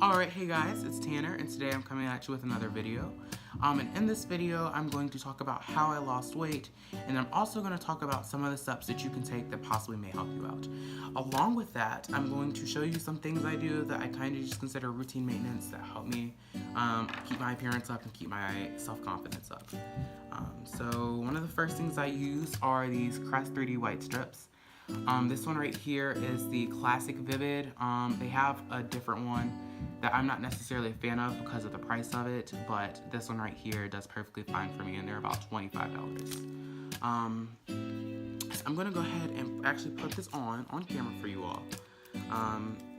Alright, hey guys, it's Tanner, and today I'm coming at you with another video. And in this video, I'm going to talk about how I lost weight, and I'm also going to talk about some of the steps that you can take that possibly may help you out. Along with that, I'm going to show you some things I do that I kind of just consider routine maintenance that help me keep my appearance up and keep my self-confidence up. So one of the first things I use are these Crest 3D white strips. This one right here is the Classic Vivid. They have a different one that I'm not necessarily a fan of because of the price of it, but this one right here does perfectly fine for me, and they're about $25. So I'm gonna go ahead and actually put this on camera for you all.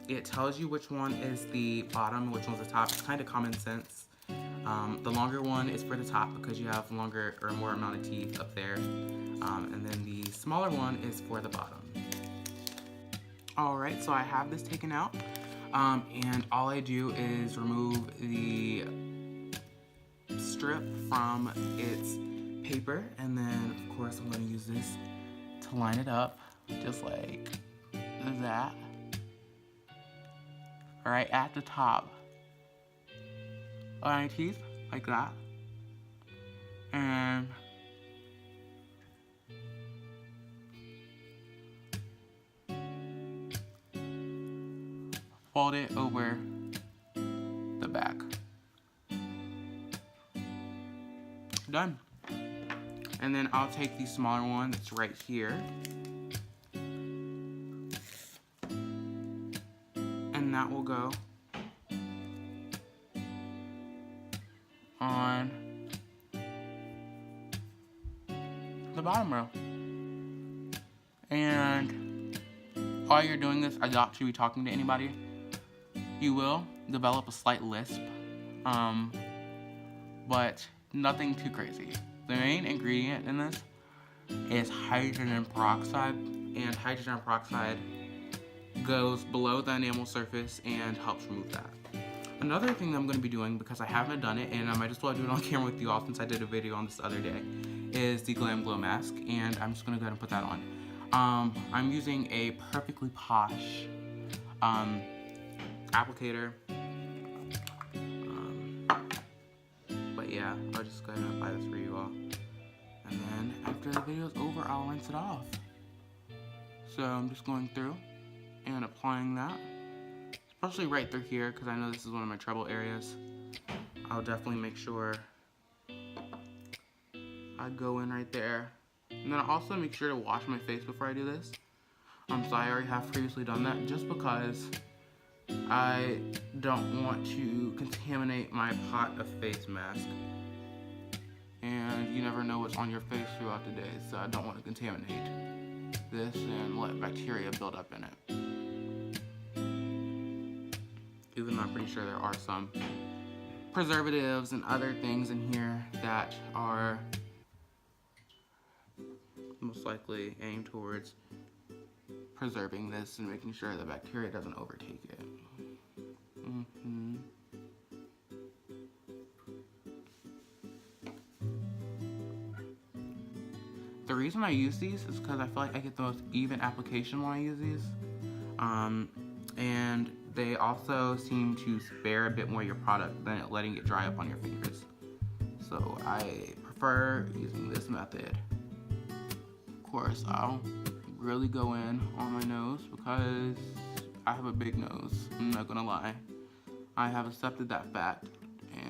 It tells you which one is the bottom, which one's the top. It's kind of common sense. The longer one is for the top because you have longer or more amount of teeth up there. And then the smaller one is for the bottom. Alright, so I have this taken out. And all I do is remove the strip from its paper. And then, of course, I'm going to use this to line it up, just like that. Right at the top of my teeth, like that. And fold it over the back. Done. And then I'll take the smaller one that's right here, and that will go on the bottom row. And while you're doing this, I doubt you'll be talking to anybody. You will develop a slight lisp, but nothing too crazy. The main ingredient in this is hydrogen peroxide, and hydrogen peroxide goes below the enamel surface and helps remove that. Another thing that I'm going to be doing, because I haven't done it, and I might as well do it on camera with you all since I did a video on this the other day, is the Glam Glow mask, and I'm just going to go ahead and put that on. I'm using a Perfectly Posh applicator, but yeah, I'll just go ahead and apply this for you all, and then after the video is over, I'll rinse it off. So I'm just going through and applying that, especially right through here, because I know this is one of my trouble areas. I'll definitely make sure I go in right there, and then I'll also make sure to wash my face before I do this. So I already have previously done that, just because I don't want to contaminate my pot of face mask, and you never know what's on your face throughout the day, so I don't want to contaminate this and let bacteria build up in it. Even though I'm pretty sure there are some preservatives and other things in here that are most likely aimed towards preserving this and making sure the bacteria doesn't overtake it. The reason I use these is because I feel like I get the most even application when I use these. And they also seem to spare a bit more of your product than letting it dry up on your fingers. So I prefer using this method. Of course, I'll really go in on my nose because I have a big nose, I'm not gonna lie. I have accepted that fact,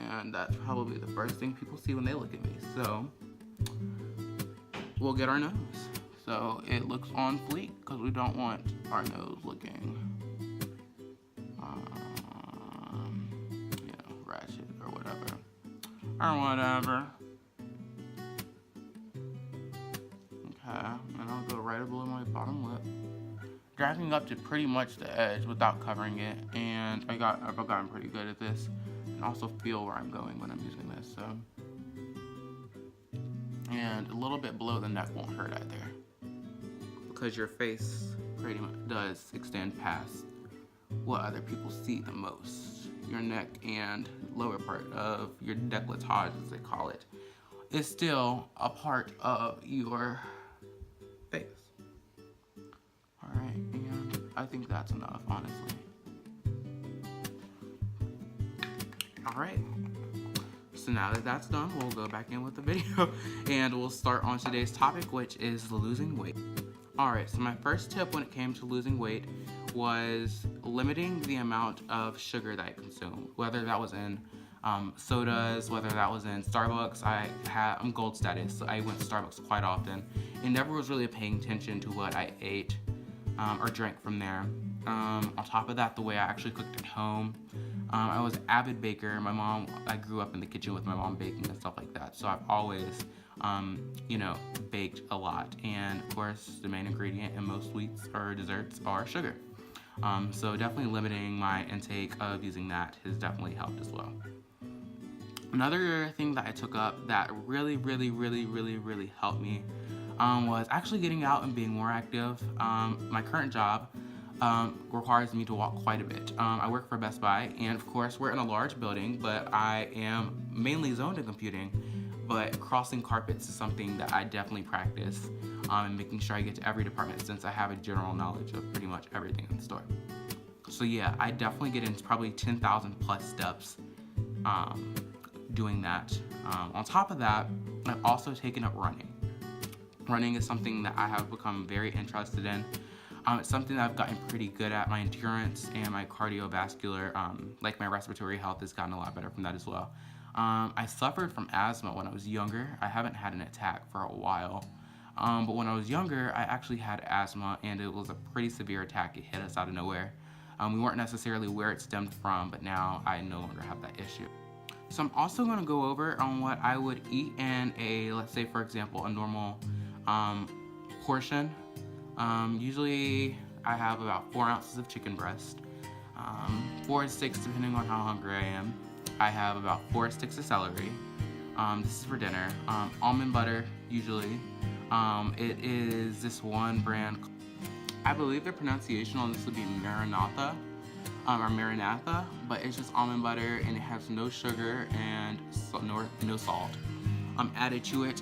and that's probably the first thing people see when they look at me. So we'll get our nose so it looks on fleek, because we don't want our nose looking ratchet or whatever. Okay, and I'll go right below my bottom lip, dragging up to pretty much the edge without covering it, and I've gotten pretty good at this, and also feel where I'm going when I'm using this. So, and a little bit below the neck won't hurt either, because your face pretty much does extend past what other people see the most. Your neck and lower part of your décolletage, as they call it, is still a part of your face. Alright, and I think that's enough, honestly. Alright, so now that that's done, we'll go back in with the video and we'll start on today's topic, which is losing weight. Alright, so my first tip when it came to losing weight was limiting the amount of sugar that I consume, whether that was in sodas, whether that was in Starbucks. I'm gold status, so I went to Starbucks quite often and never was really paying attention to what I ate or drank from there. On top of that, the way I actually cooked at home, I was an avid baker. I grew up in the kitchen with my mom baking and stuff like that, so I've always baked a lot, and of course the main ingredient in most sweets or desserts are sugar. So definitely limiting my intake of using that has definitely helped as well. Another thing that I took up that really helped me was actually getting out and being more active. My current job requires me to walk quite a bit. I work for Best Buy, and of course we're in a large building, but I am mainly zoned in computing. But crossing carpets is something that I definitely practice, and making sure I get to every department since I have a general knowledge of pretty much everything in the store. So yeah, I definitely get into probably 10,000 plus steps doing that. On top of that, I've also taken up running. Running is something that I have become very interested in. It's something that I've gotten pretty good at. My endurance and my cardiovascular, like my respiratory health, has gotten a lot better from that as well. I suffered from asthma when I was younger. I haven't had an attack for a while, but when I was younger, I actually had asthma, and it was a pretty severe attack. It hit us out of nowhere. We weren't necessarily where it stemmed from, but now I no longer have that issue. So I'm also going to go over on what I would eat in let's say for example, a normal portion. Usually I have about 4 ounces of chicken breast, 4 to 6 depending on how hungry I am. I have about 4 sticks of celery. This is for dinner. Almond butter, usually. It is this one brand. I believe the pronunciation on this would be Maranatha, or Maranatha, but it's just almond butter, and it has no sugar and no salt added to it.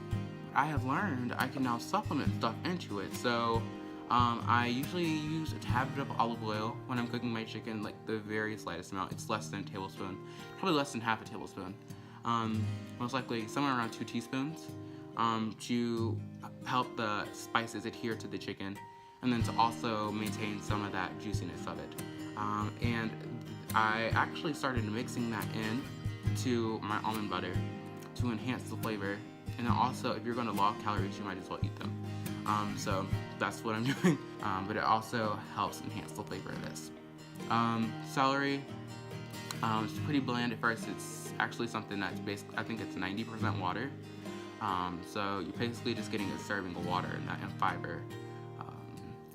I have learned I can now supplement stuff into it, so I usually use a tad bit of olive oil when I'm cooking my chicken, like the very slightest amount. It's less than a tablespoon, probably less than half a tablespoon. Most likely somewhere around 2 teaspoons to help the spices adhere to the chicken, and then to also maintain some of that juiciness of it. And I actually started mixing that in to my almond butter to enhance the flavor. And then also, if you're going to log calories, you might as well eat them. So that's what I'm doing. But it also helps enhance the flavor of this. Celery, it's pretty bland at first. It's actually something that's basically, I think it's 90% water. So you're basically just getting a serving of water and fiber,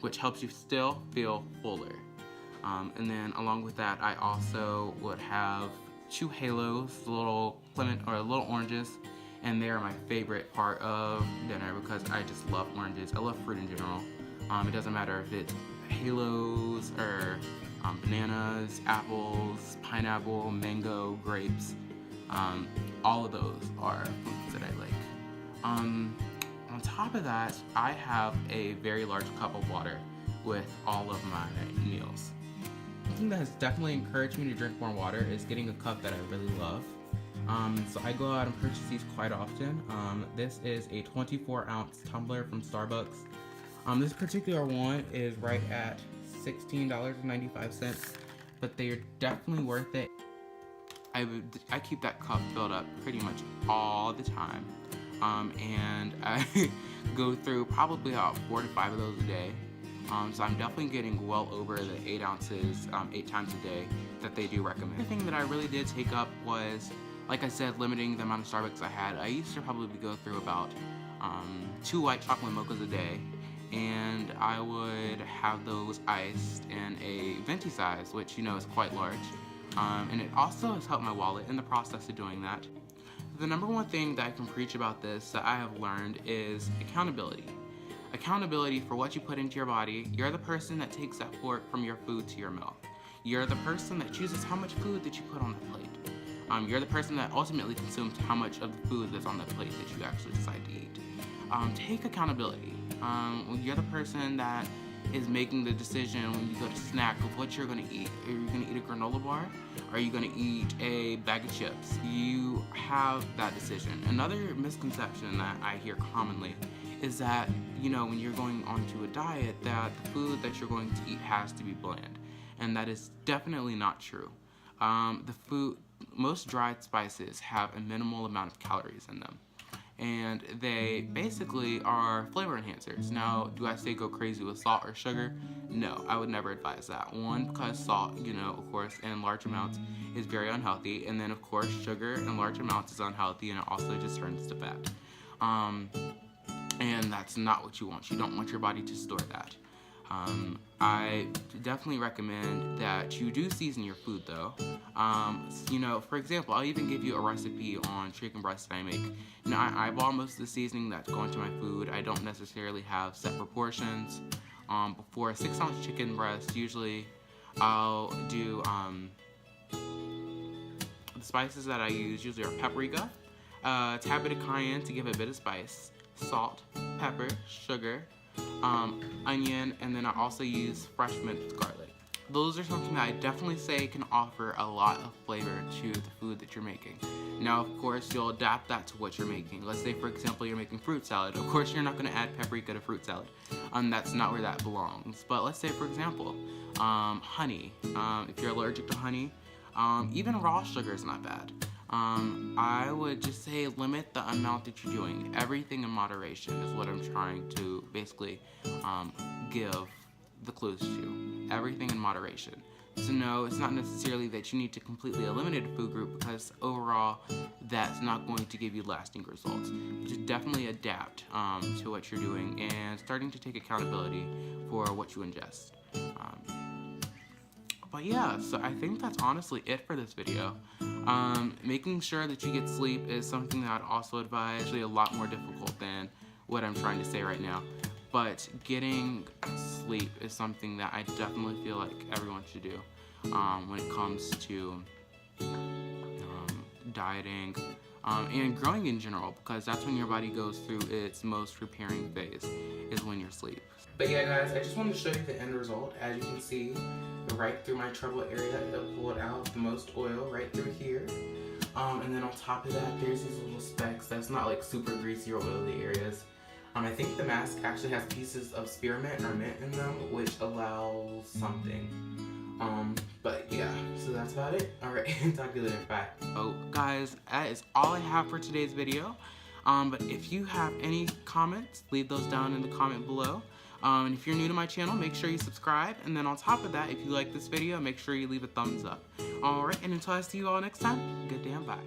which helps you still feel fuller. And then along with that, I also would have 2 halos, little lemon or little oranges, and they are my favorite part of dinner because I just love oranges. I love fruit in general. It doesn't matter if it's halos or bananas, apples, pineapple, mango, grapes. All of those are foods that I like. On top of that, I have a very large cup of water with all of my meals. Something that has definitely encouraged me to drink more water is getting a cup that I really love. So I go out and purchase these quite often. This is a 24-ounce tumbler from Starbucks. This particular one is right at $16.95, but they are definitely worth it. I keep that cup filled up pretty much all the time, and I go through probably about 4 to 5 of those a day. So I'm definitely getting well over the 8 ounces 8 times a day that they do recommend. The thing that I really did take up was, like I said, limiting the amount of Starbucks I had. I used to probably go through about 2 white chocolate mochas a day, and I would have those iced in a venti size, which is quite large. And it also has helped my wallet in the process of doing that. The number one thing that I can preach about this that I have learned is accountability. Accountability for what you put into your body. You're the person that takes that fork from your food to your mouth. You're the person that chooses how much food that you put on the plate. You're the person that ultimately consumes how much of the food that's on the plate that you actually decide to eat. Take accountability. You're the person that is making the decision when you go to snack of what you're going to eat. Are you going to eat a granola bar? Are you going to eat a bag of chips? You have that decision. Another misconception that I hear commonly is that, you know, when you're going onto a diet, that the food that you're going to eat has to be bland. And that is definitely not true. Most dried spices have a minimal amount of calories in them. And they basically are flavor enhancers. Now, do I say go crazy with salt or sugar? No, I would never advise that. One, because salt, you know, of course, in large amounts is very unhealthy. And then, of course, sugar in large amounts is unhealthy, and it also just turns to fat. And that's not what you want. You don't want your body to store that. I definitely recommend that you do season your food though. You know, for example, I'll even give you a recipe on chicken breast that I make. Now, I eyeball most of the seasoning that's going to my food. I don't necessarily have set proportions. For a 6-ounce chicken breast, usually I'll do, the spices that I use usually are paprika, a tad bit of cayenne to give it a bit of spice, salt, pepper, sugar, onion, and then I also use fresh minced garlic. Those are something that I definitely say can offer a lot of flavor to the food that you're making. Now, of course, you'll adapt that to what you're making. Let's say, for example, you're making fruit salad. Of course, you're not going to add paprika to fruit salad. That's not where that belongs. But let's say, for example, honey. If you're allergic to honey, even raw sugar is not bad. I would just say limit the amount that you're doing. Everything in moderation is what I'm trying to basically give the clues to. Everything in moderation. So no, it's not necessarily that you need to completely eliminate a food group, because overall that's not going to give you lasting results. Just definitely adapt to what you're doing and starting to take accountability for what you ingest. But yeah, so I think that's honestly it for this video. Making sure that you get sleep is something that I'd also advise. Actually a lot more difficult than what I'm trying to say right now. But getting sleep is something that I definitely feel like everyone should do when it comes to dieting and growing in general, because that's when your body goes through its most repairing phase, is when you're asleep. But yeah, guys, I just wanted to show you the end result. As you can see, right through my trouble area, it pulled out the most oil right through here. And then on top of that, there's these little specks that's not like super greasy or oily areas. I think the mask actually has pieces of spearmint or mint in them, which allows something. But yeah, so that's about it. Alright, talk to you later, bye. Oh, guys, that is all I have for today's video. But if you have any comments, leave those down in the comment below. And if you're new to my channel, make sure you subscribe. And then on top of that, if you like this video, make sure you leave a thumbs up. Alright, and until I see you all next time, good day and bye.